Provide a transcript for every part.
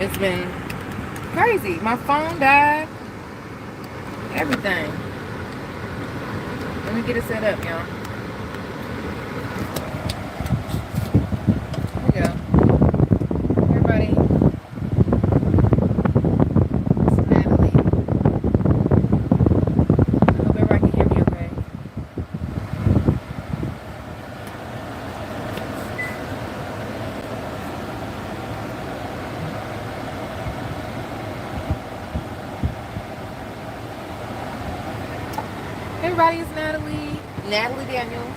It's been crazy. My phone died. Everything. Let me get it set up, y'all. There we go. Everybody. It's Natalie. I hope everybody can hear me okay. Everybody, it's Natalie Daniels.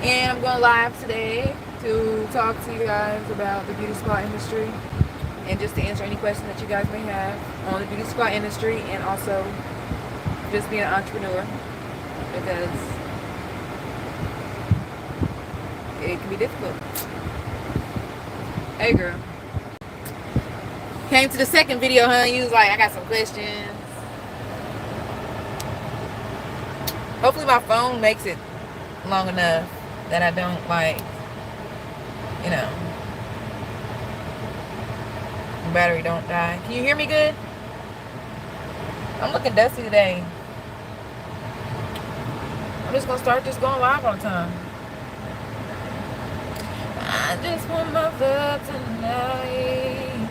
And I'm going live today to talk to you guys about the beauty spa industry and just to answer any questions that you guys may have on the beauty spa industry and also just being an entrepreneur because it can be difficult. Hey girl. Came to the second video, huh? You was like, I got some questions. Hopefully my phone makes it long enough that I don't the battery don't die. Can you hear me good? I'm looking dusty today. I'm just gonna start just going live all the time. I just want my love tonight.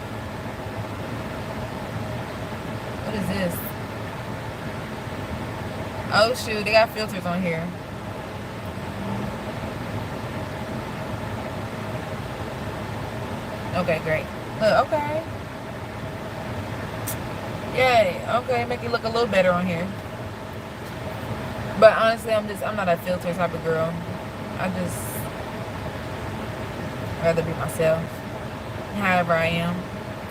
What is this? Oh shoot, they got filters on here. Okay, great. Look, okay. Yay, okay, make it look a little better on here. But honestly, I'm not a filter type of girl. I just rather be myself. However I am.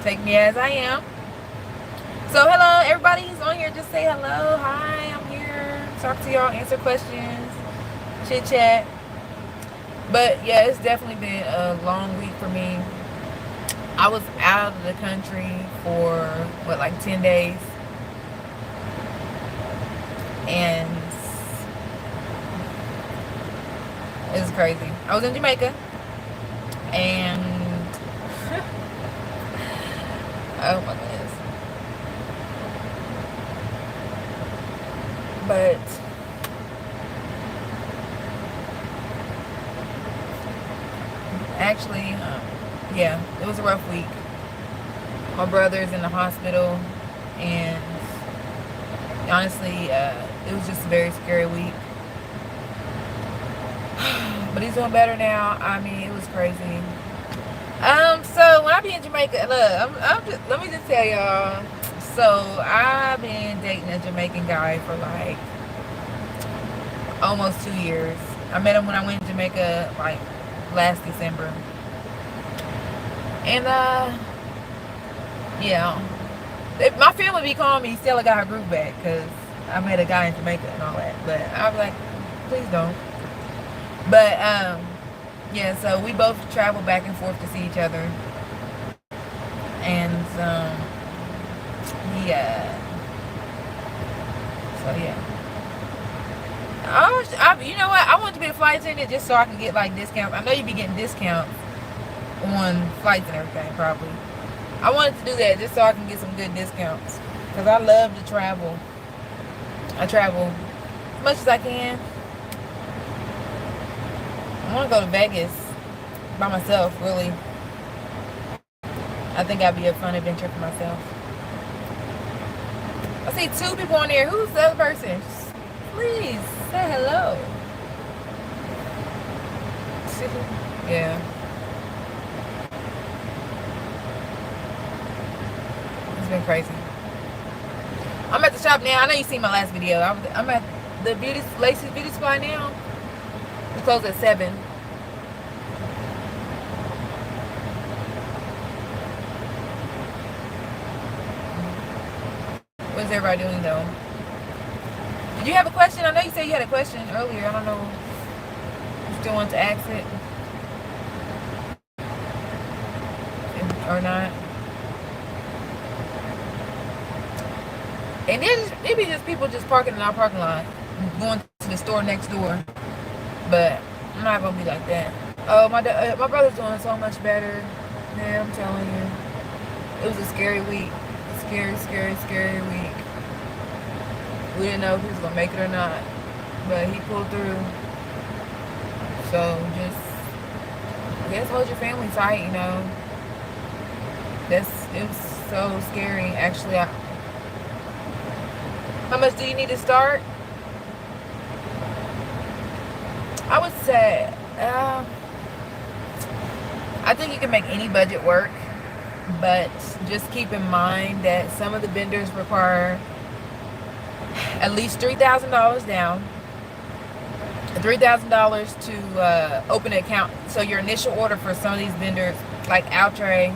Take me as I am. So hello, everybody who's on here, just say hello. Hi, I'm here. Talk to y'all, answer questions, chit chat. But yeah, it's definitely been a long week for me. I was out of the country for like 10 days. And it was crazy. I was in Jamaica. And oh my goodness. But actually, yeah, it was a rough week. My brother's in the hospital, and honestly, it was just a very scary week. But he's doing better now. I mean, it was crazy. So when I be in Jamaica, look, let me just tell y'all. So I've been dating a Jamaican guy for like almost 2 years. I met him when I went to Jamaica like last December. And yeah, my family be calling me Stella got her groove back because I met a guy in Jamaica and all that. But I was like, please don't. But yeah, so we both travel back and forth to see each other. And yeah. So yeah. You know what? I want to be a flight attendant just so I can get like discounts. I know you be getting discounts on flights and everything, probably. I wanted to do that just so I can get some good discounts because I love to travel. I travel as much as I can. I want to go to Vegas by myself, really. I think that'd be a fun adventure for myself. I see 2 people on there. Who's the other person? Please say hello. Yeah. It's been crazy. I'm at the shop now. I know you seen my last video. I'm at the Lacey's Beauty Supply now. We close at 7. What's everybody doing though? Did you have a question? I know you said you had a question earlier. I don't know. You still want to ask it or not? And it be just people just parking in our parking lot, going to the store next door. But I'm not gonna be like that. Oh, my brother's doing so much better. Yeah, I'm telling you. It was a scary week. Scary, scary, scary week. We didn't know if he was gonna make it or not, but he pulled through. So just, I guess, hold your family tight. You know, it was so scary. Actually, how much do you need to start? I would say, I think you can make any budget work, but just keep in mind that some of the vendors require at least $3,000 down, $3,000 to open an account. So your initial order for some of these vendors, like Outre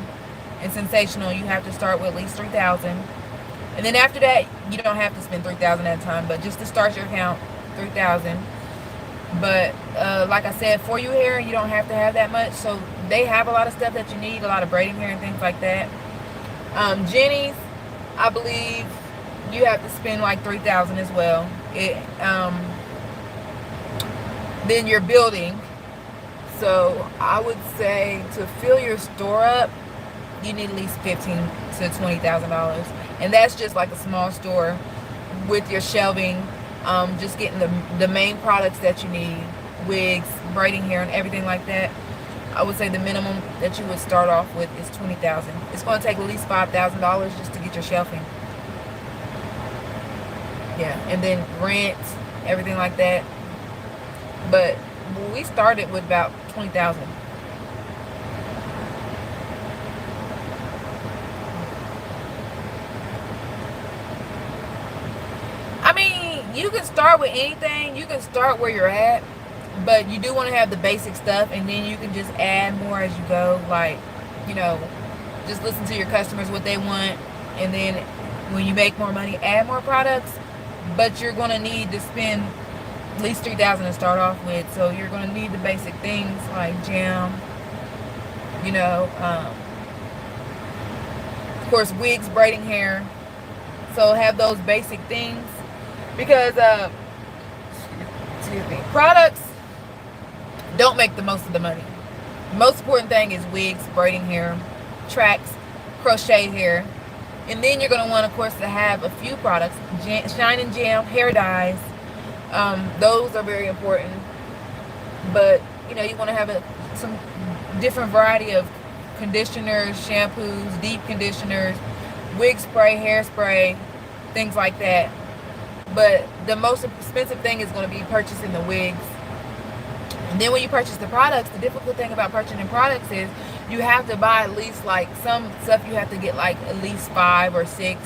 and Sensational, you have to start with at least $3,000, and then after that, you don't have to spend $3,000 at a time. But just to start your account, $3,000. But like I said, for you hair, you don't have to have that much. So they have a lot of stuff that you need, a lot of braiding hair and things like that. Jenny's, I believe you have to spend like $3,000 as well. Then you're building. So I would say to fill your store up, you need at least $15,000 to $20,000, and that's just like a small store with your shelving. Just getting the main products that you need, wigs, braiding hair, and everything like that. I would say the minimum that you would start off with is $20,000. It's going to take at least $5,000 just to get your shelving. Yeah, and then rent, everything like that. But we started with about $20,000. I mean, you can start with anything. You can start where you're at, but you do want to have the basic stuff, and then you can just add more as you go. Like, you know, just listen to your customers, what they want, and then when you make more money, add more products. But you're going to need to spend at least $3,000 to start off with. So you're going to need the basic things like jam, you know, of course, wigs, braiding hair. So have those basic things, because excuse me, products don't make the most of the money. The most important thing is wigs, braiding hair, tracks, crochet hair. And then you're going to want, of course, to have a few products. Shine and Jam, hair dyes. Those are very important. But, you know, you want to have some different variety of conditioners, shampoos, deep conditioners, wig spray, hairspray, things like that. But the most expensive thing is going to be purchasing the wigs. And then when you purchase the products, the difficult thing about purchasing products is you have to buy at least, like, some stuff you have to get like at least 5 or 6,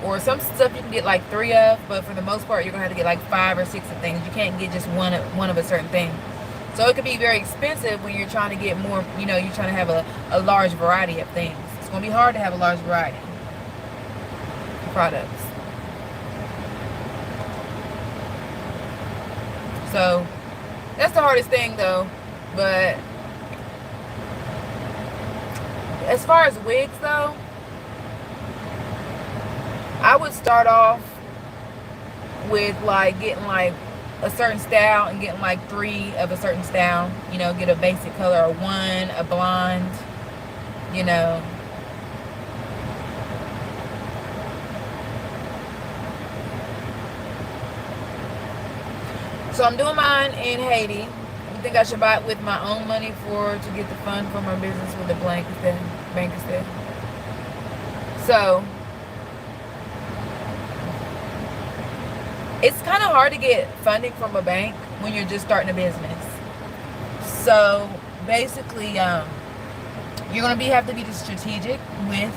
or some stuff you can get like 3 of, but for the most part you're gonna have to get like 5 or 6 of things. You can't get just one of a certain thing. So it could be very expensive when you're trying to get more, you know, you're trying to have a large variety of things. It's gonna be hard to have a large variety of products. So that's the hardest thing though. But as far as wigs though, I would start off with like getting like a certain style and getting like 3 of a certain style. You know, get a basic color, or 1, a blonde, you know. So I'm doing mine in Haiti. I think I should buy it with my own money to get the fund for my business with a bank instead. So it's kind of hard to get funding from a bank when you're just starting a business. So basically, you're gonna have to be strategic with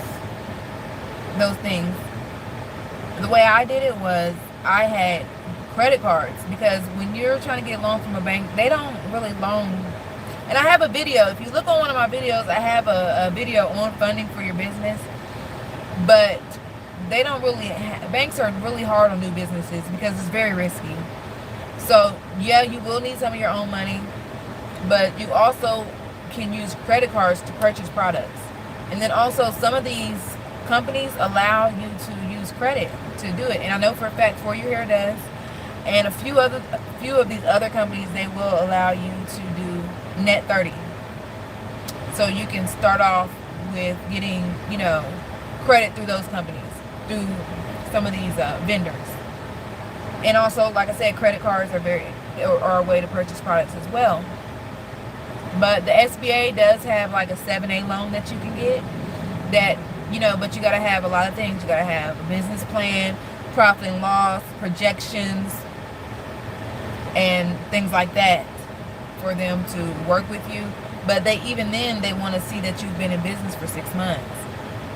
those things. The way I did it was I had credit cards, because when you're trying to get a loan from a bank, they don't really loan. And I have a video. If you look on one of my videos, I have a video on funding for your business. But they don't really, banks are really hard on new businesses because it's very risky. So yeah, you will need some of your own money, but you also can use credit cards to purchase products. And then also some of these companies allow you to use credit to do it. And I know for a fact For You Hair does. And a few of these other companies, they will allow you to do net 30. So you can start off with getting, you know, credit through those companies, through some of these vendors. And also, like I said, credit cards are a way to purchase products as well. But the SBA does have like a 7A loan that you can get that, but you got to have a lot of things. You got to have a business plan, profit and loss, projections, and things like that for them to work with you. But even then, they want to see that you've been in business for 6 months.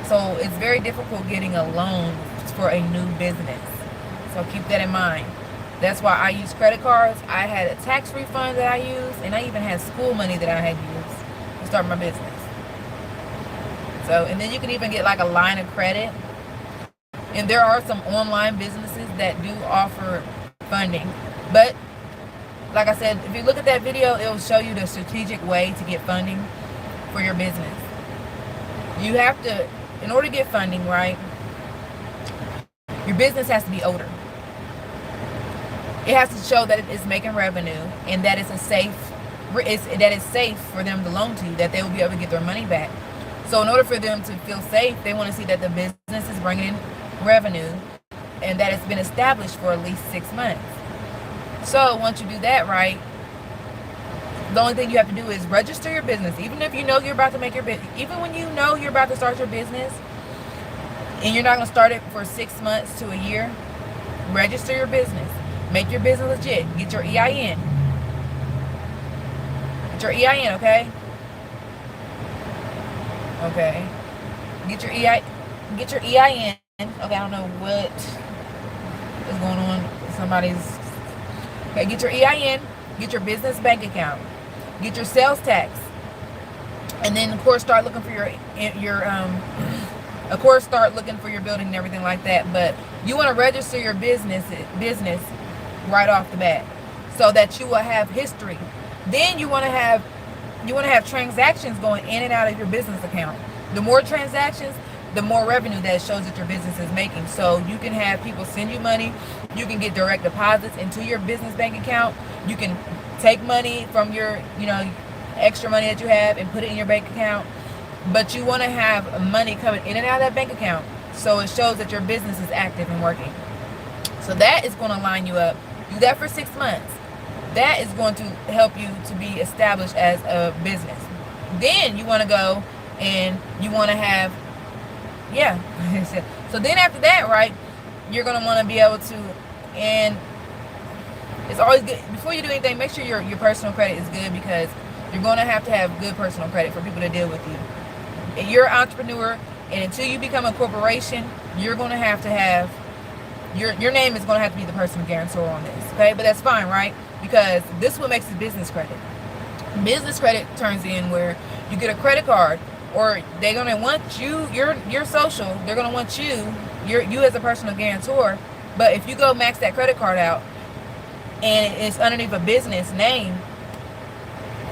So it's very difficult getting a loan for a new business. So keep that in mind. That's why I use credit cards. I had a tax refund that I used, and I even had school money that I had used to start my business. So, and then you can even get like a line of credit. And there are some online businesses that do offer funding. But like I said, if you look at that video, it will show you the strategic way to get funding for your business. You have to, in order to get funding, right, your business has to be older. It has to show that it is making revenue and that it's safe for them to loan to you, that they will be able to get their money back. So in order for them to feel safe, they want to see that the business is bringing in revenue and that it's been established for at least 6 months. So once you do that right, the only thing you have to do is register your business. Even if you know you're about to make your business, even when you know you're about to start your business and you're not going to start it for 6 months to a year, register your business. Make your business legit. Get your EIN. Get your EIN, okay? Okay. Get your EIN. Okay, I don't know what is going on. Somebody's... Okay, get your EIN. Get your business bank account. Get your sales tax. And then, of course, start looking for of course, start looking for your building and everything like that. But you want to register your business right off the bat so that you will have history. Then you want to have transactions going in and out of your business account. The more transactions, the more revenue that shows that your business is making. So you can have people send you money. You can get direct deposits into your business bank account. You can take money from your, extra money that you have and put it in your bank account. But you want to have money coming in and out of that bank account so it shows that your business is active and working. So that is going to line you up. Do that for 6 months. That is going to help you to be established as a business. Then you want to go and you want to have, so then after that, right, you're going to want to be able to, and it's always good, before you do anything, make sure your personal credit is good, because you're going to have good personal credit for people to deal with you. And you're an entrepreneur, and until you become a corporation, you're going to have your name is going to have to be the personal guarantor on this, okay? But that's fine, right? Because this is what makes it business credit. Business credit turns in where you get a credit card, or they're going to want you, your social, they're going to want you as a personal guarantor. But if you go max that credit card out and it's underneath a business name,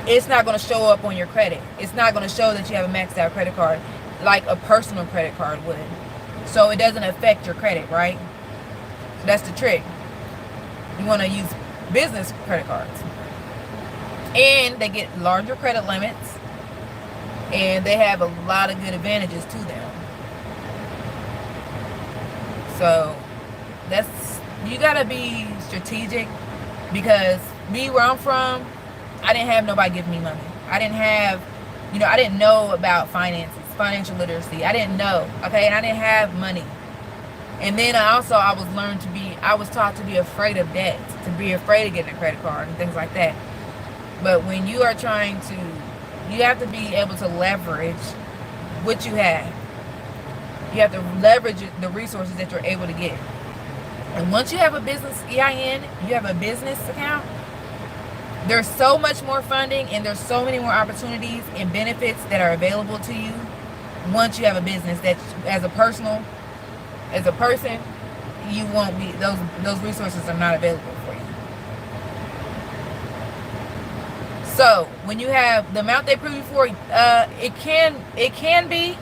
it's not going to show up on your credit. It's not going to show that you have a maxed out credit card like a personal credit card would. So it doesn't affect your credit, right? So that's the trick. You want to use business credit cards. And they get larger credit limits. And they have a lot of good advantages to them. So you got to be strategic, because where I'm from, I didn't have nobody give me money. I didn't know about finances, financial literacy. I didn't know, okay? And I didn't have money. And then I was taught to be afraid of debt, to be afraid of getting a credit card and things like that. But when you are you have to be able to leverage what you have. You have to leverage the resources that you're able to get. And once you have a business EIN, you have a business account, there's so much more funding and there's so many more opportunities and benefits that are available to you once you have a business that as a person, you won't be, those resources are not available for you. So when you have the amount they approve you for, it can be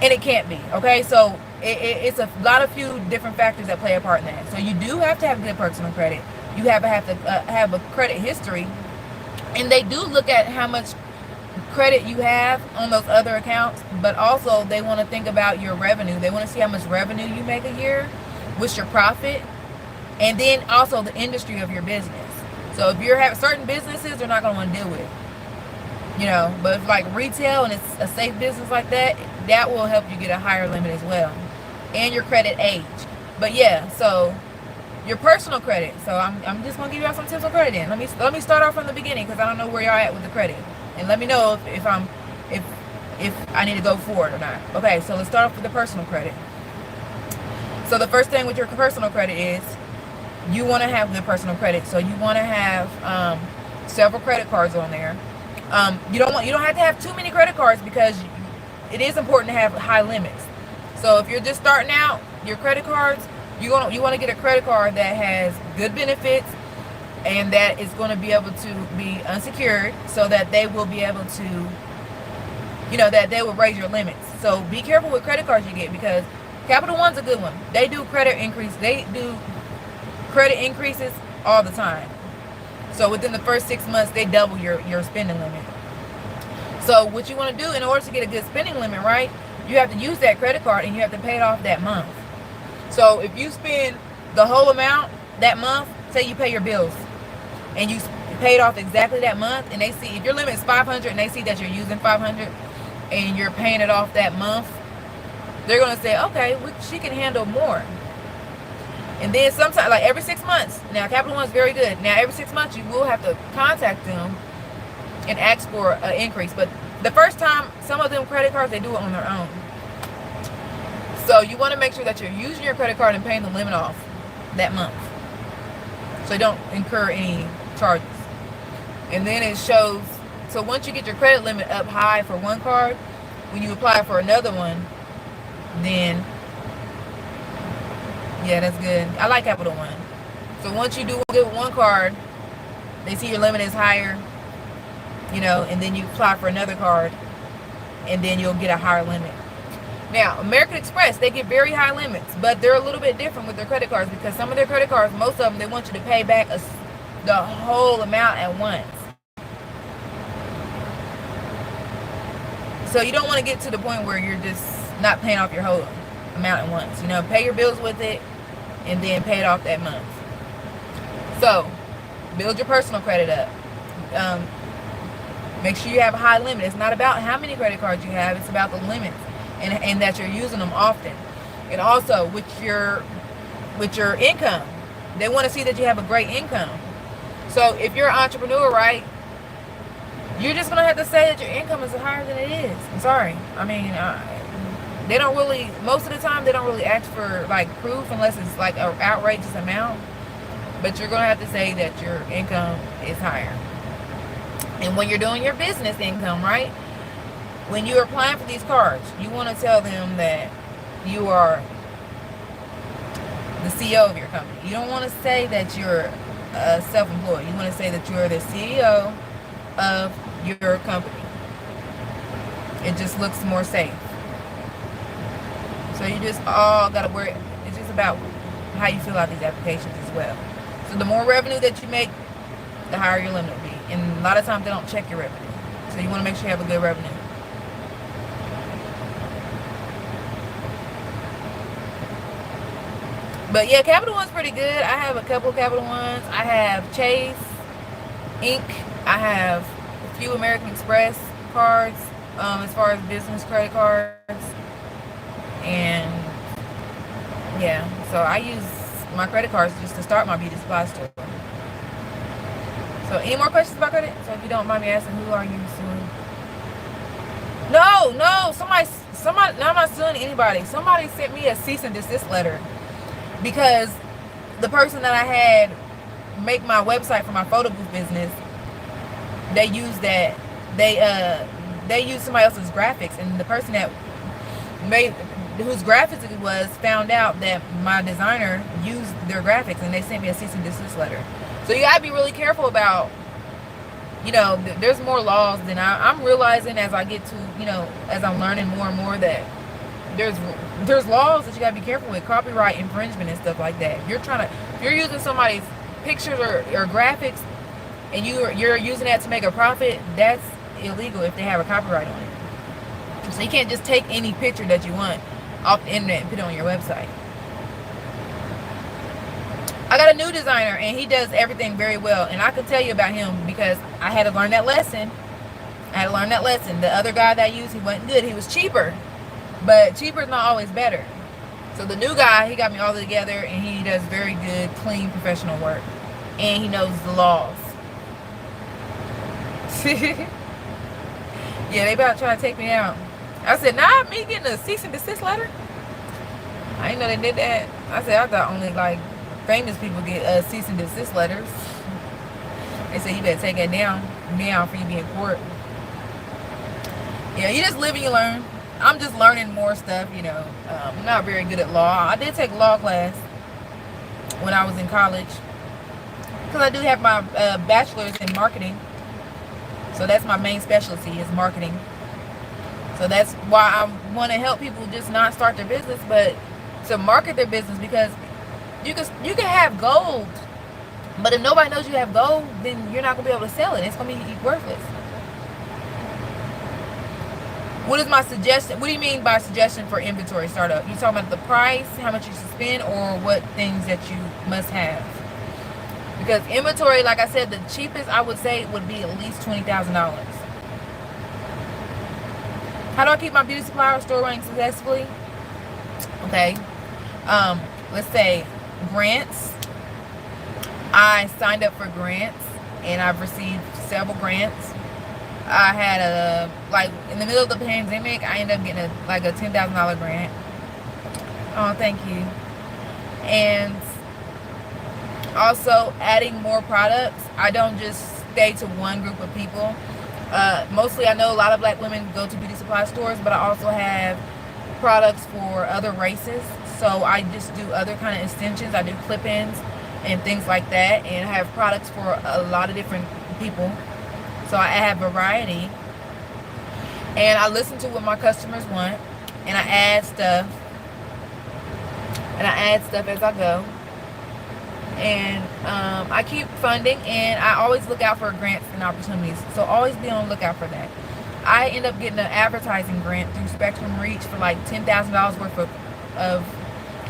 and it can't be, okay? So it's a lot of few different factors that play a part in that. So you do have to have good personal credit. You have to have a credit history, and they do look at how much credit you have on those other accounts, but also they want to think about your revenue. They want to see how much revenue you make a year, what's your profit, and then also the industry of your business. So if you're having certain businesses, they're not going to want to deal with, but if like retail and it's a safe business like that, that will help you get a higher limit as well, and your credit age. But yeah, so your personal credit. So I'm just gonna give y'all some tips on credit. Then let me start off from the beginning, because I don't know where y'all at with the credit, and let me know if I need to go forward or not. Okay, so let's start off with the personal credit. So the first thing with your personal credit is you want to have good personal credit. So you want to have several credit cards on there. You don't have to have too many credit cards, because it is important to have high limits. So if you're just starting out, your credit cards, you want to get a credit card that has good benefits and that is going to be able to be unsecured, so that they will be able to, that they will raise your limits. So be careful with credit cards you get, because Capital One's a good one. They do credit increases all the time. So within the first 6 months, they double your spending limit. So what you want to do in order to get a good spending limit, right, you have to use that credit card and you have to pay it off that month. So if you spend the whole amount that month, say you pay your bills and you pay it off exactly that month, and they see if your limit is 500 and they see that you're using 500 and you're paying it off that month, they're going to say, okay, she can handle more. And then sometimes, like every 6 months, now Capital One is very good. Now every 6 months you will have to contact them and ask for an increase. But the first time, some of them credit cards, they do it on their own. So you want to make sure that you're using your credit card and paying the limit off that month, so you don't incur any charges. And then it shows, so once you get your credit limit up high for one card, when you apply for another one, then yeah, that's good. I like Capital One. So once you do good with one card, they see your limit is higher, and then you apply for another card, and then you'll get a higher limit. Now, American Express, they get very high limits, but they're a little bit different with their credit cards, because some of their credit cards, most of them, they want you to pay back the whole amount at once. So you don't want to get to the point where you're just not paying off your whole amount at once. Pay your bills with it and then pay it off that month. So build your personal credit up. Make sure you have a high limit. It's not about how many credit cards you have, it's about the limits, and that you're using them often. And also with your income, they want to see that you have a great income. So if you're an entrepreneur, right, you're just going to have to say that your income is higher than it is. I'm sorry. I mean, they don't really, most of the time, they don't really ask for like proof unless it's like an outrageous amount. But you're going to have to say that your income is higher. And when you're doing your business income, right, when you're applying for these cards, you want to tell them that you are the CEO of your company. You don't want to say that you're self-employed. You want to say that you're the CEO of your company. It just looks more safe. So you just all got to worry. It's just about how you fill out these applications as well. So the more revenue that you make, the higher your limit will be. And a lot of times they don't check your revenue. So you want to make sure you have a good revenue. But yeah, Capital One's pretty good. I have a couple of Capital Ones. I have Chase, Inc. I have a few American Express cards, as far as business credit cards. And yeah, so I use my credit cards just to start my beauty supply store. So any more questions about credit? So if you don't mind me asking, who are you suing? No, somebody, no, I'm not suing anybody. Somebody sent me a cease and desist letter because the person that I had make my website for my photo booth business, they used that, they used somebody else's graphics, and the person that made, whose graphics it was, found out that my designer used their graphics, and they sent me a cease and desist letter. So you gotta be really careful about, there's more laws than I'm realizing as I get to, as I'm learning more and more, that there's laws that you gotta be careful with, copyright infringement and stuff like that. If you're using somebody's pictures or graphics and you're using that to make a profit, that's illegal if they have a copyright on it. So you can't just take any picture that you want off the internet and put it on your website. I got a new designer and he does everything very well, and I can tell you about him because I had to learn that lesson. The other guy that I used, he wasn't good. He was cheaper, but cheaper is not always better. So the new guy, he got me all together, and he does very good, clean, professional work, and he knows the laws. Yeah, they about to try to take me out. I said, nah, me getting a cease and desist letter? I didn't know they did that. I said, I thought only like famous people get cease and desist letters. They said, you better take that down now for you to be in court. Yeah, you just live and you learn. I'm just learning more stuff, you know. I'm not very good at law. I did take law class when I was in college, because I do have my bachelor's in marketing. So that's my main specialty, is marketing. So that's why I want to help people just not start their business, but to market their business, because you can have gold, but if nobody knows you have gold, then you're not going to be able to sell it. It's going to be worthless. What is my suggestion? What do you mean by suggestion for inventory startup? You talking about the price, how much you should spend, or what things that you must have? Because inventory, like I said, the cheapest I would say would be at least $20,000. How do I keep my beauty supply store running successfully? Okay. Let's say grants. I signed up for grants and I've received several grants. I had like in the middle of the pandemic, I ended up getting a $10,000 grant. Oh, thank you. And also adding more products. I don't just stay to one group of people. Mostly I know a lot of black women go to beauty supply stores, but I also have products for other races. So I just do other kind of extensions. I do clip-ins and things like that, and I have products for a lot of different people. So I have variety, and I listen to what my customers want, and I add stuff as I go, and I keep funding, and I always look out for grants and opportunities. So always be on the lookout for that. I end up getting an advertising grant through Spectrum Reach for like $10,000 worth of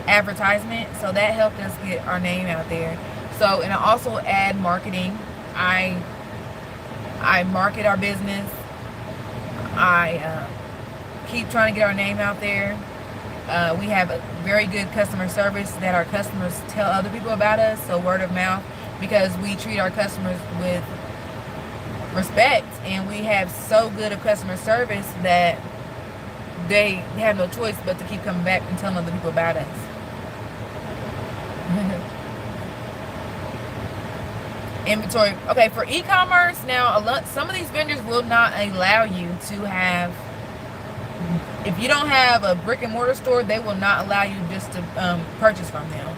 advertisement. So that helped us get our name out there. So, and I also add marketing. I market our business. I keep trying to get our name out there. We have a very good customer service that our customers tell other people about us, so word of mouth, because we treat our customers with respect, and we have so good of customer service that they have no choice but to keep coming back and telling other people about us. Inventory. Okay, for e-commerce now, some of these vendors will not allow you to have, if you don't have a brick and mortar store, they will not allow you just to purchase from them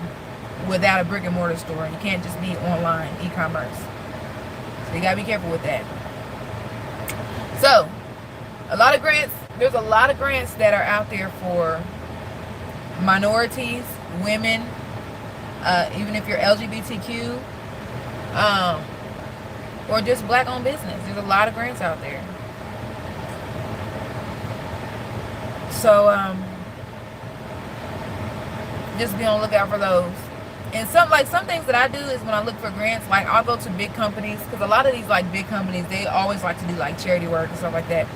without a brick and mortar store. You can't just be online e-commerce. So you gotta be careful with that. So a lot of grants, there's a lot of grants that are out there for minorities, women, even if you're LGBTQ, or just black owned business. There's a lot of grants out there. So just be on the lookout for those. And some things that I do is when I look for grants, like I'll go to big companies, because a lot of these like big companies, they always like to do like charity work and stuff like that.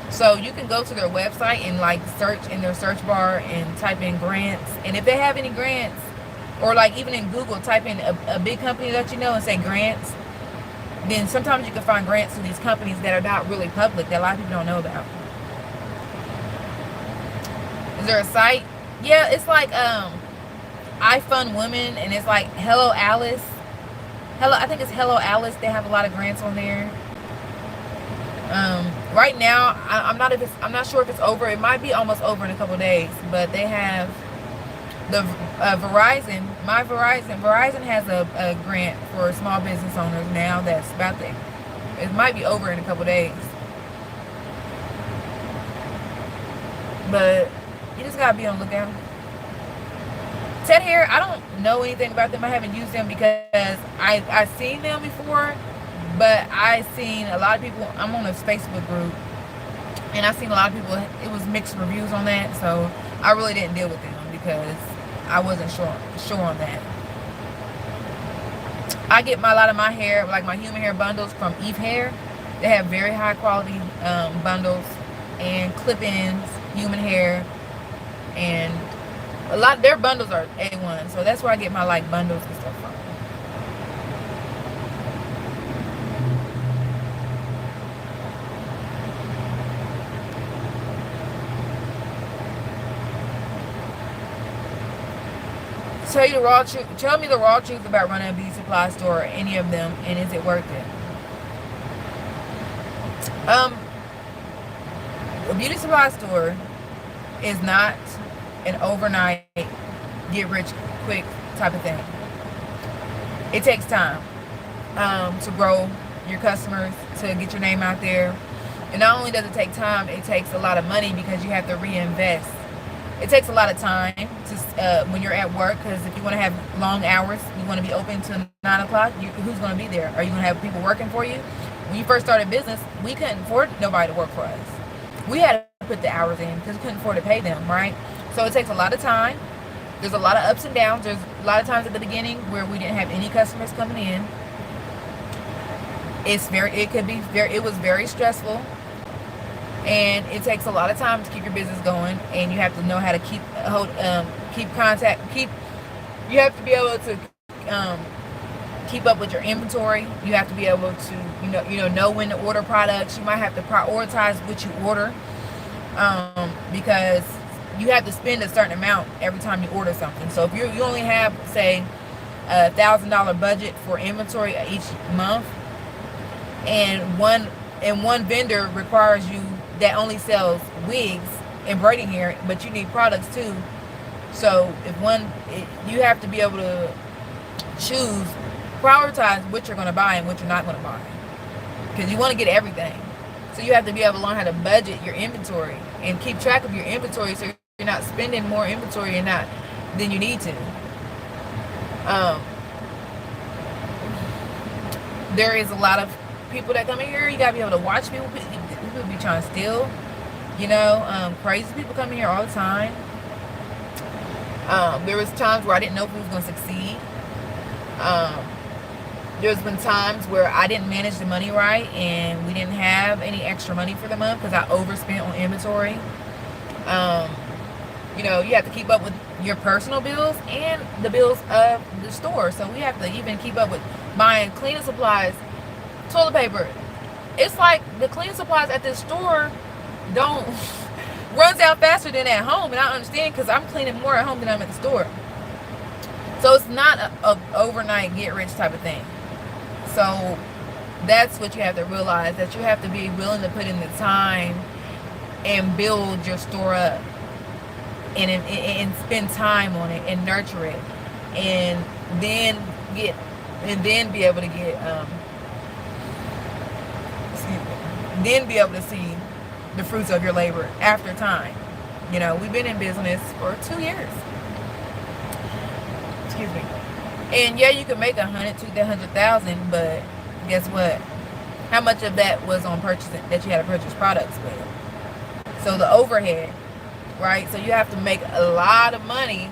So you can go to their website and like search in their search bar and type in grants, and if they have any grants, or like even in Google, type in a big company that you know and say grants, then sometimes you can find grants to these companies that are not really public, that a lot of people don't know about. Is there a site? Yeah, it's like I Fund Women, and it's like Hello Alice. I think it's Hello Alice. They have a lot of grants on there. Right now, I'm not sure if it's over. It might be almost over in a couple days, but they have the Verizon. Verizon has a grant for small business owners now. That's about to, it might be over in a couple days, but you just gotta be on the lookout. Ted Hair, I don't know anything about them. I haven't used them because I've seen them before, But I seen a lot of people. I'm on a Facebook group, and I seen a lot of people. It was mixed reviews on that, so I really didn't deal with them because I wasn't sure on that. I get a lot of my hair, like my human hair bundles, from Eve Hair. They have very high quality bundles and clip-ins, human hair, and a lot. Their bundles are A1, so that's where I get my like bundles and stuff from. Tell me the raw truth about running a beauty supply store or any of them, and is it worth it? A beauty supply store is not an overnight get rich quick type of thing. It takes time to grow your customers, to get your name out there. And not only does it take time, it takes a lot of money because you have to reinvest. It takes a lot of time to when you're at work, because if you want to have long hours, you want to be open till 9 o'clock, who's going to be there? Are you going to have people working for you? When you first started business, we couldn't afford nobody to work for us. We had to put the hours in because we couldn't afford to pay them, right? So it takes a lot of time. There's a lot of ups and downs. There's a lot of times at the beginning where we didn't have any customers coming in. It was very stressful. And it takes a lot of time to keep your business going, and you have to know how to keep contact. You have to be able to keep up with your inventory. You have to be able to know when to order products. You might have to prioritize what you order because you have to spend a certain amount every time you order something. So if you only have, say, $1,000 budget for inventory each month, and one vendor requires you that only sells wigs and braiding hair, but you need products too. So you have to be able to prioritize what you're going to buy and what you're not going to buy, because you want to get everything. So you have to be able to learn how to budget your inventory and keep track of your inventory, so you're not spending more inventory than you need to. There is a lot of people that come in here. You gotta be able to watch people. People be trying to steal, crazy people come in here all the time. There was times where I didn't know if we was going to succeed. There's been times where I didn't manage the money right, and we didn't have any extra money for the month because I overspent on inventory. You have to keep up with your personal bills and the bills of the store. So we have to even keep up with buying cleaning supplies, toilet paper. It's like the cleaning supplies at this store runs out faster than at home, and I understand because I'm cleaning more at home than I'm at the store. So it's not a overnight get rich type of thing. So that's what you have to realize, that you have to be willing to put in the time and build your store up and spend time on it and nurture it, and then be able to get then be able to see the fruits of your labor after time. We've been in business for 2 years. Excuse me. And yeah, you can make 100 to 100,000, but guess what? How much of that was on purchasing, that you had to purchase products with? So the overhead, right? So you have to make a lot of money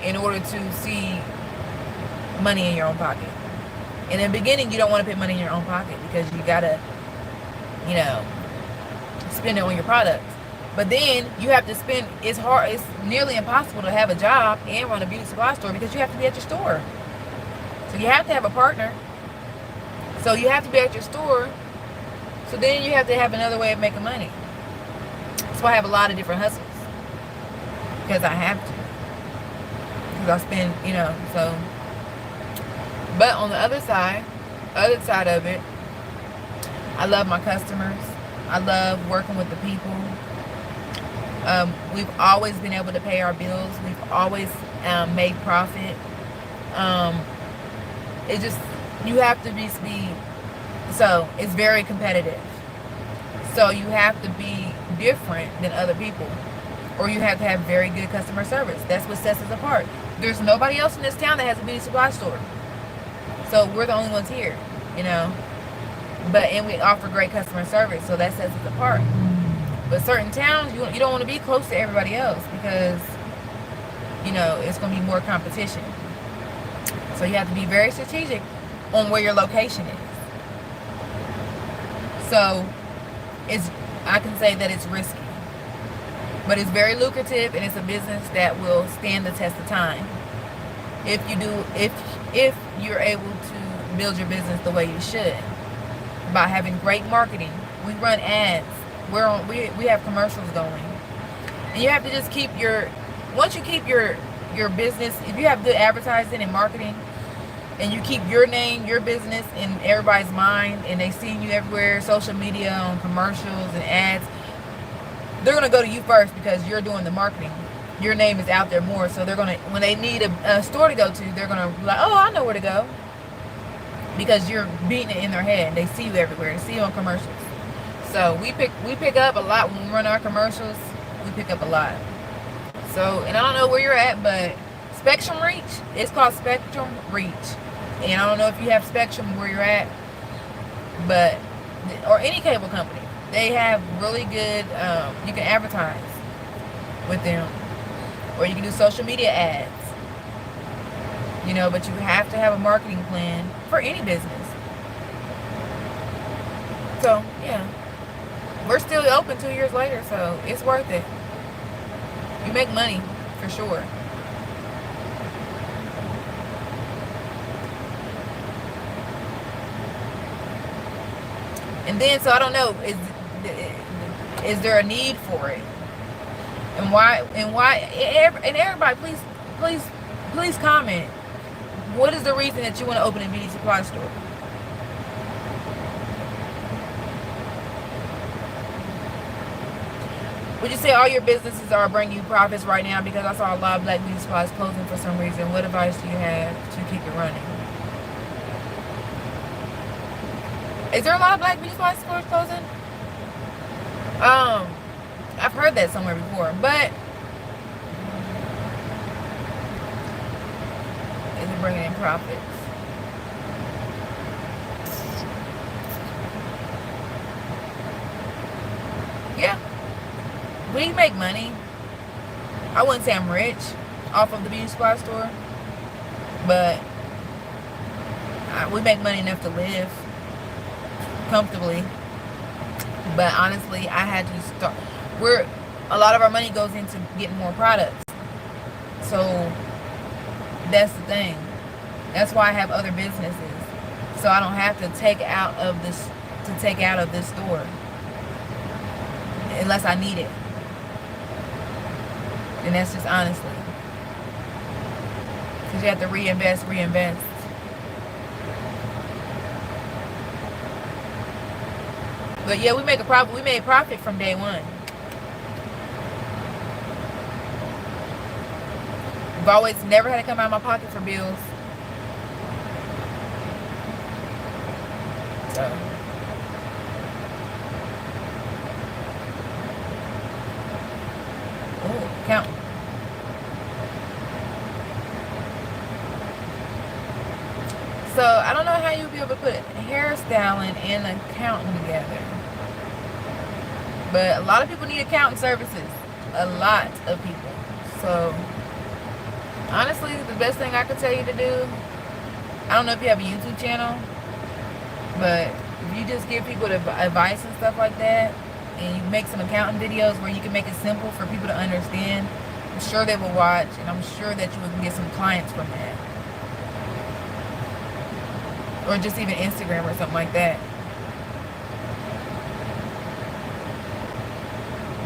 in order to see money in your own pocket. In the beginning, you don't want to put money in your own pocket because you gotta spend it on your products. But then you have to spend, it's nearly impossible to have a job and run a beauty supply store because you have to be at your store. So you have to have a partner. So you have to be at your store. So then you have to have another way of making money. So I have a lot of different hustles because I have to. Because I spend, so. But on the other side of it, I love my customers. I love working with the people. We've always been able to pay our bills. We've always made profit. You have to be speed. So it's very competitive. So you have to be different than other people, or you have to have very good customer service. That's what sets us apart. There's nobody else in this town that has a beauty supply store. So we're the only ones here, and we offer great customer service, so that sets us apart. But certain towns, you don't want to be close to everybody else because, it's going to be more competition. So you have to be very strategic on where your location is. So I can say that it's risky, but it's very lucrative, and it's a business that will stand the test of time if you're able to build your business the way you should, by having great marketing. We run ads. We have commercials going, and you have to just once you keep your business, if you have good advertising and marketing, and you keep your name, your business in everybody's mind, and they see you everywhere, social media, on commercials and ads, they're going to go to you first because you're doing the marketing. Your name is out there more, so they're going to, when they need a store to go to, they're going to be like, oh, I know where to go, because you're beating it in their head. They see you everywhere. They see you on commercials. So we pick up a lot when we run our commercials. We pick up a lot. So, and I don't know where you're at, but Spectrum Reach, it's called Spectrum Reach. And I don't know if you have Spectrum where you're at, but, or any cable company, they have really good, you can advertise with them, or you can do social media ads, but you have to have a marketing plan for any business. So, yeah, we're still open 2 years later, so it's worth it. You make money, for sure. And then, so I don't know, is there a need for it? And why, and everybody, please comment. What is the reason that you want to open a beauty supply store? Would you say all your businesses are bringing you profits right now? Because I saw a lot of black beauty supplies closing for some reason. What advice do you have to keep it running? Is there a lot of black beauty supply stores closing? I've heard that somewhere before, but is it bringing in profits? Yeah, we make money. I wouldn't say I'm rich off of the beauty supply store, but we make money enough to live comfortably. But honestly, I had to start. A lot of our money goes into getting more products. So that's the thing. That's why I have other businesses, so I don't have to take out of this store unless I need it. And that's just honestly, because you have to reinvest. But yeah, we make a profit. We made profit from day one. I've always never had to come out of my pocket for bills. So. Oh, count. So I don't know how you'll be able to put hairstyling and accounting together. But a lot of people need accounting services. A lot of people. So honestly, the best thing I could tell you to do, I don't know if you have a YouTube channel, but if you just give people advice and stuff like that, and you make some accounting videos where you can make it simple for people to understand, I'm sure they will watch, and I'm sure that you will get some clients from that. Or just even Instagram or something like that.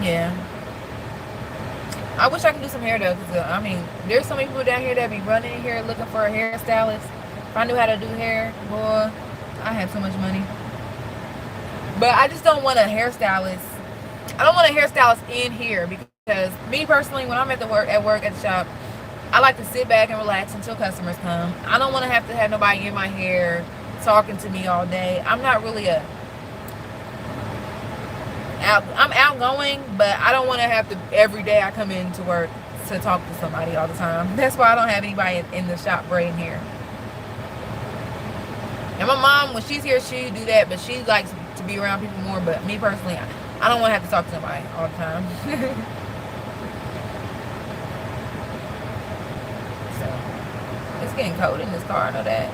Yeah. I wish I could do some hair though, because I mean, there's so many people down here that be running in here looking for a hairstylist. If I knew how to do hair, boy, I have so much money. But I just don't want a hairstylist. I don't want a hairstylist in here, because me personally, when I'm at work at the shop, I like to sit back and relax until customers come. I don't want to have nobody in my hair talking to me all day. I'm not really I'm outgoing, but I don't want to have to, every day I come into work, to talk to somebody all the time. That's why I don't have anybody in the shop braiding hair. And my mom, when she's here, she do that, but she likes to be around people more. But me personally, I don't want to have to talk to somebody all the time. So it's getting cold in this car. I know that.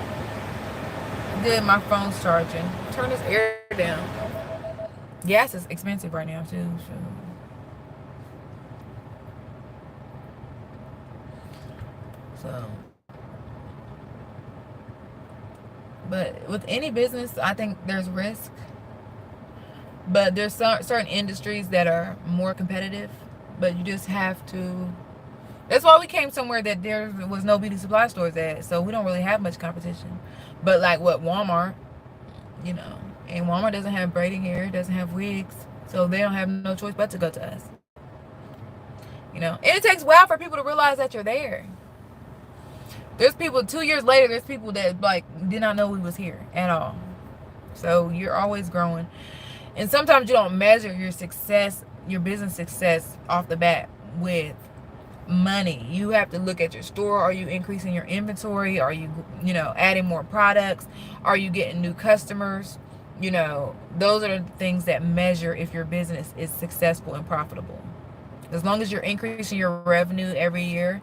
Good, my phone's charging. Turn this air down. Gas is expensive right now too. So, but with any business, I think there's risk. But there's certain industries that are more competitive. But you just have to. That's why we came somewhere that there was no beauty supply stores at. So we don't really have much competition. But like what Walmart, you know, and Walmart doesn't have braiding hair, doesn't have wigs, so they don't have no choice but to go to us. You know, and it takes a while for people to realize that you're there. There's people 2 years later. There's people that like did not know we was here at all. So you're always growing, and sometimes you don't measure your success, your business success, off the bat with money. You have to look at your store. Are you increasing your inventory? Are you, adding more products? Are you getting new customers? Those are the things that measure if your business is successful and profitable. As long as you're increasing your revenue every year,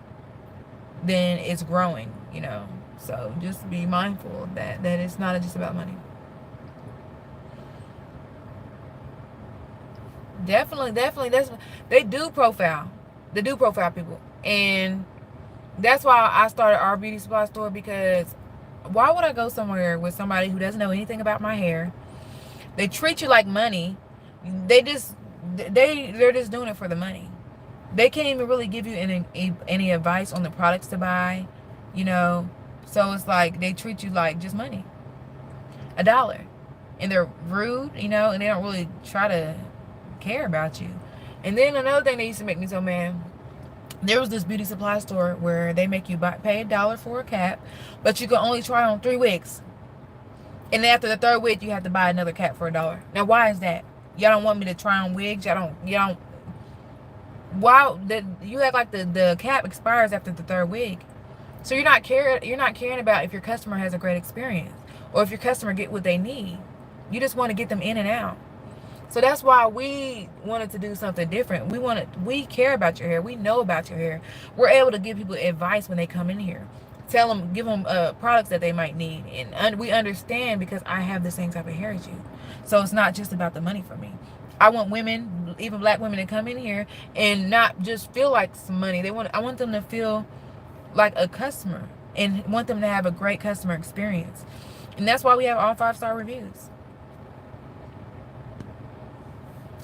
then it's growing. So just be mindful of that it's not just about money. Definitely they do profile people, and that's why I started our beauty supply store. Because why would I go somewhere with somebody who doesn't know anything about my hair? They treat you like money. They're just doing it for the money. They can't even really give you any advice on the products to buy, so it's like they treat you like just money, $1, and they're rude, and they don't really try to care about you. And then another thing that used to make me so mad, there was this beauty supply store where they make you pay $1 for a cap, but you can only try on 3 wigs, and then after the 3rd wig you have to buy another cap for $1. Now why is that? Y'all don't want me to try on wigs? Y'all don't Wow, you act like the cap expires after the 3rd wig. So you're not caring about if your customer has a great experience or if your customer get what they need. You just want to get them in and out. So that's why we wanted to do something different. We care about your hair. We know about your hair. We're able to give people advice when they come in here. Give them products that they might need. And we understand because I have the same type of hair as you. So it's not just about the money for me. I want women, even black women, to come in here and not just feel like some money. I want them to feel like a customer and want them to have a great customer experience. And that's why we have all 5-star reviews.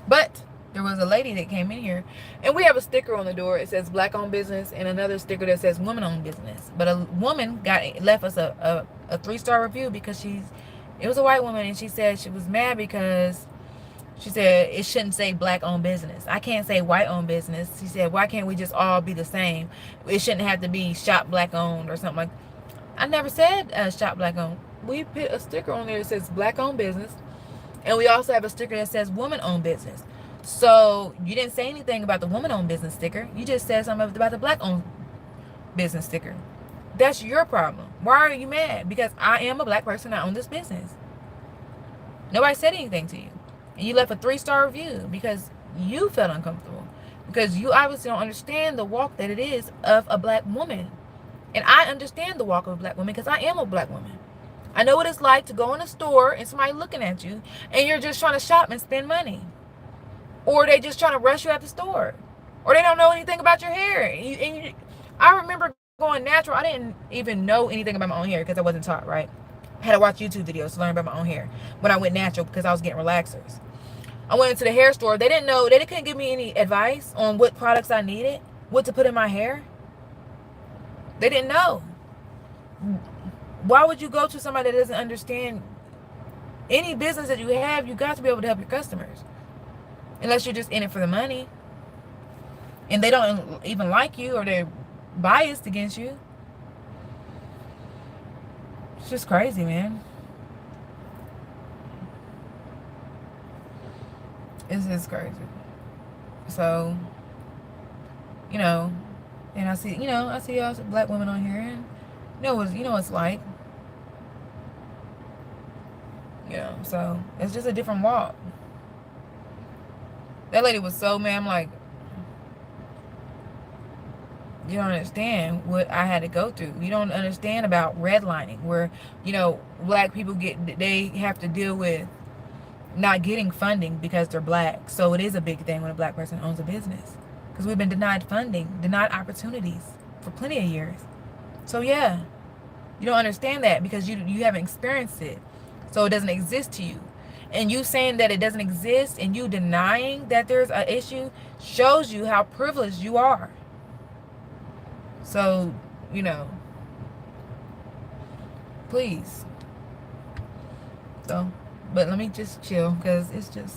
But there was a lady that came in here, and we have a sticker on the door. It says black owned business, and another sticker that says woman owned business. But a woman left us a 3-star review because it was a white woman, and she said she was mad because she said it shouldn't say black owned business. I can't say white owned business. She said, why can't we just all be the same? It shouldn't have to be shop black owned or something like. I never said shop black owned. We put a sticker on there that says black owned business, and we also have a sticker that says woman owned business. So you didn't say anything about the woman owned business sticker. You just said something about the black owned business sticker. That's your problem. Why are you mad? Because I am a black person. I own this business. Nobody said anything to you. And you left a 3-star review because you felt uncomfortable. Because you obviously don't understand the walk that it is of a black woman. And I understand the walk of a black woman because I am a black woman. I know what it's like to go in a store and somebody looking at you and you're just trying to shop and spend money. Or they just trying to rush you out the store. Or they don't know anything about your hair. I remember going natural. I didn't even know anything about my own hair because I wasn't taught, right? I had to watch YouTube videos to learn about my own hair when I went natural because I was getting relaxers. I went into the hair store. They didn't know. They couldn't give me any advice on what products I needed, what to put in my hair. They didn't know. Why would you go to somebody that doesn't understand any business that you have? You got to be able to help your customers. Unless you're just in it for the money. And they don't even like you or they're biased against you. It's just crazy, man. It's just crazy. So, and I see y'all black women on here, and you know what it's like. You know, so it's just a different walk. That lady was so mad. I'm like, you don't understand what I had to go through. You don't understand about redlining, where, you know, black people they have to deal with not getting funding because they're black. So it is a big thing when a black person owns a business, because we've been denied funding, denied opportunities for plenty of years. So yeah, you don't understand that because you haven't experienced it. So it doesn't exist to you. And you saying that it doesn't exist and you denying that there's an issue shows you how privileged you are. So, you know, please. So, but let me just chill because it's just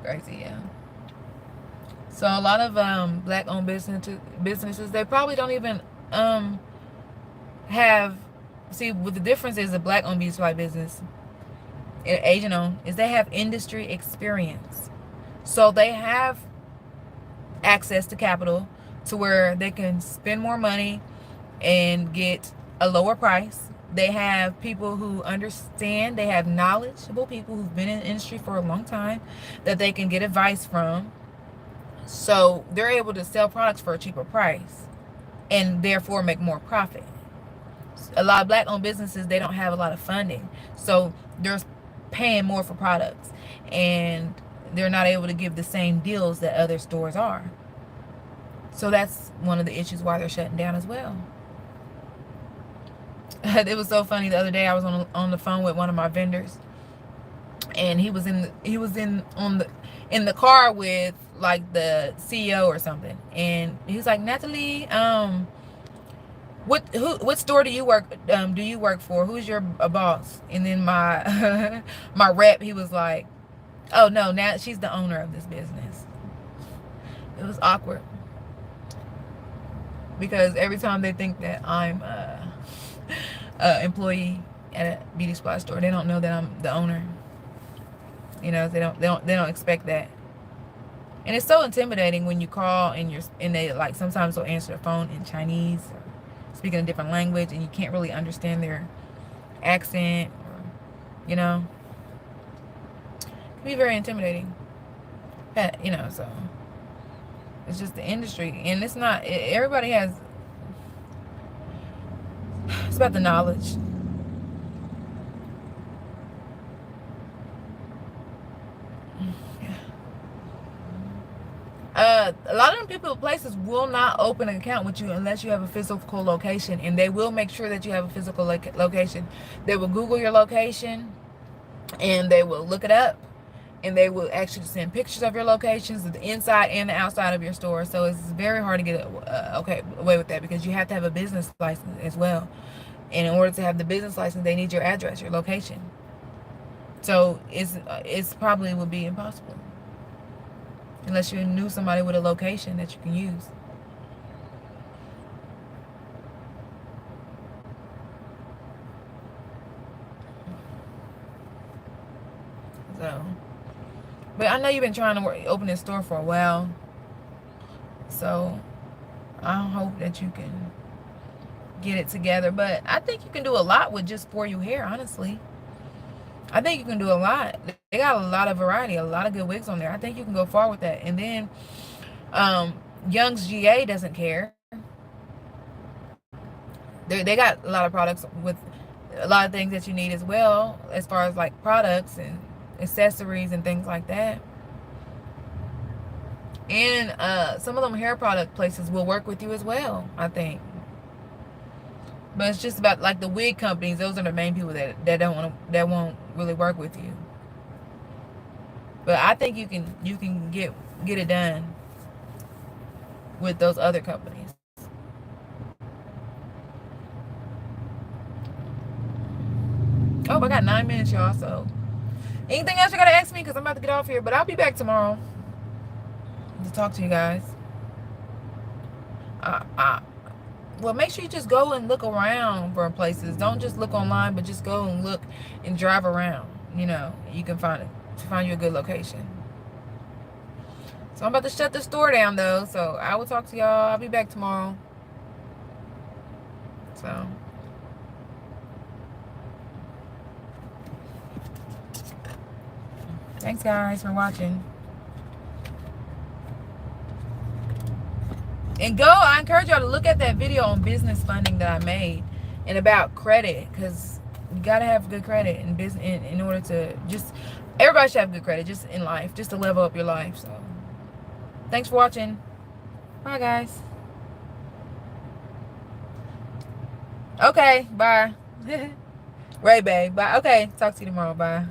crazy, yeah. So a lot of black owned businesses, they probably don't even have, see, what the difference is, a black owned beauty supply business, agent owned, is they have industry experience. So they have access to capital to where they can spend more money and get a lower price. They have people who understand, they have knowledgeable people who've been in the industry for a long time that they can get advice from. So they're able to sell products for a cheaper price and therefore make more profit. A lot of black owned businesses, they don't have a lot of funding. So they're paying more for products and they're not able to give the same deals that other stores are. So that's one of the issues why they're shutting down as well. It was so funny, the other day I was on the phone with one of my vendors, and he was in the car with like the CEO or something, and he was like, Natalie, what store do you work for? Who's your boss? And then my my rep, he was like, oh no, now she's the owner of this business. It was awkward because every time they think that I'm employee at a beauty supply store, they don't know that I'm the owner. You know, they don't expect that. And it's so intimidating when you call and they like sometimes they'll answer the phone in Chinese or speaking a different language and you can't really understand their accent, or, you know, it can be very intimidating. You know, so it's just the industry, and it's not everybody has. It's about the knowledge. A lot of them people, places will not open an account with you unless you have a physical location, and they will make sure that you have a physical location. They will Google your location, and they will look it up, and they will actually send pictures of your locations, the inside and the outside of your store. So it's very hard to get away with that because you have to have a business license as well. And in order to have the business license, they need your address, your location. So it's probably would be impossible unless you knew somebody with a location that you can use. So, but I know you've been trying to open this store for a while. So I hope that you can get it together. But I think you can do a lot with just For You hair, honestly. I think you can do a lot. They got a lot of variety, a lot of good wigs on there. I think you can go far with that. And then Young's GA doesn't care. They got a lot of products with a lot of things that you need as well, as far as like products and accessories and things like that. And some of them hair product places will work with you as well, I think. But it's just about like the wig companies. Those are the main people that won't really work with you. But I think you can get it done with those other companies. Oh, I got 9 minutes, y'all. So anything else you gotta ask me? Because I'm about to get off here. But I'll be back tomorrow to talk to you guys. Well, make sure you just go and look around for places. Don't just look online, but just go and look and drive around. You know, you can find you a good location. So I'm about to shut the store down, though. So I will talk to y'all. I'll be back tomorrow. So. Thanks, guys, for watching. And I encourage y'all to look at that video on business funding that I made and about credit, because you got to have good credit in business in order to just, everybody should have good credit just in life, just to level up your life. So thanks for watching. Bye, guys. Okay, bye. Ray Bay, bye. Okay, talk to you tomorrow. Bye.